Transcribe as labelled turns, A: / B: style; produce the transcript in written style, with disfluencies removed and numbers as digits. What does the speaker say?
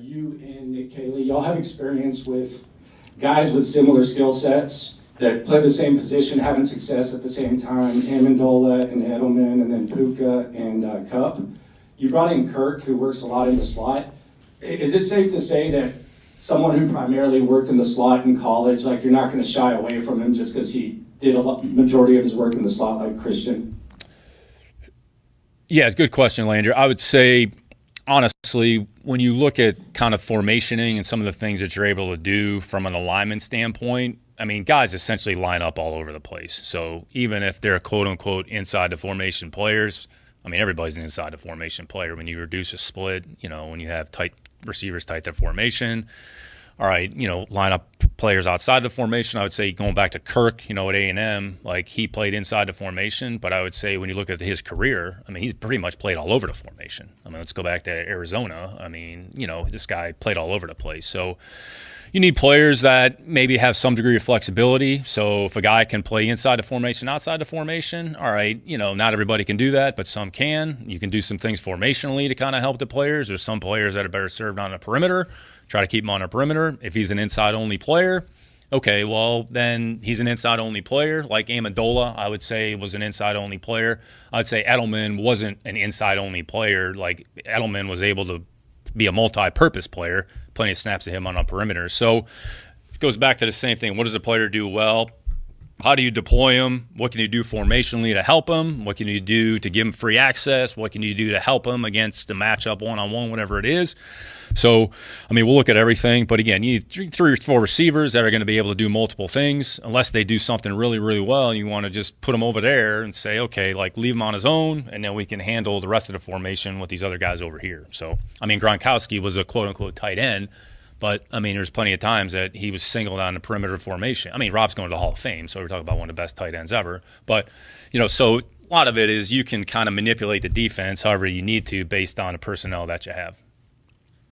A: you and Nick Cayley, y'all have experience with guys with similar skill sets that play the same position, having success at the same time, Amendola and Edelman, and then Puka and Cup. You brought in Kirk, who works a lot in the slot. Is it safe to say that someone who primarily worked in the slot in college, like you're not going to shy away from him just because he did majority of his work in the slot like Christian?
B: Yeah, good question, Landry. I would say, honestly, when you look at kind of formationing and some of the things that you're able to do from an alignment standpoint, I mean, guys essentially line up all over the place. So even if they're quote-unquote inside the formation players, I mean, everybody's an inside the formation player. When you reduce a split, when you have tight receivers tight to formation, all right, line up players outside the formation. I would say going back to Kirk, at A&M, like he played inside the formation. But I would say when you look at his career, I mean, he's pretty much played all over the formation. I mean, let's go back to Arizona. I mean, this guy played all over the place. So you need players that maybe have some degree of flexibility. So if a guy can play inside the formation, outside the formation, all right, not everybody can do that, but some can. You can do some things formationally to kind of help the players. There's some players that are better served on the perimeter. Try to keep him on a perimeter. If he's an inside-only player, okay, well, then he's an inside-only player. Like Amendola, I would say, was an inside-only player. I would say Edelman wasn't an inside-only player. Like Edelman was able to be a multi-purpose player, plenty of snaps to him on a perimeter. So it goes back to the same thing. What does a player do well? How do you deploy him? What can you do formationally to help him? What can you do to give him free access? What can you do to help him against the matchup one-on-one, whatever it is? So, I mean, we'll look at everything. But, again, you need three or four receivers that are going to be able to do multiple things unless they do something really, really well. And you want to just put them over there and say, okay, like leave him on his own, and then we can handle the rest of the formation with these other guys over here. So, I mean, Gronkowski was a quote-unquote tight end. But, I mean, there's plenty of times that he was singled on the perimeter formation. I mean, Rob's going to the Hall of Fame, so we're talking about one of the best tight ends ever. But, so a lot of it is you can kind of manipulate the defense however you need to based on the personnel that you have.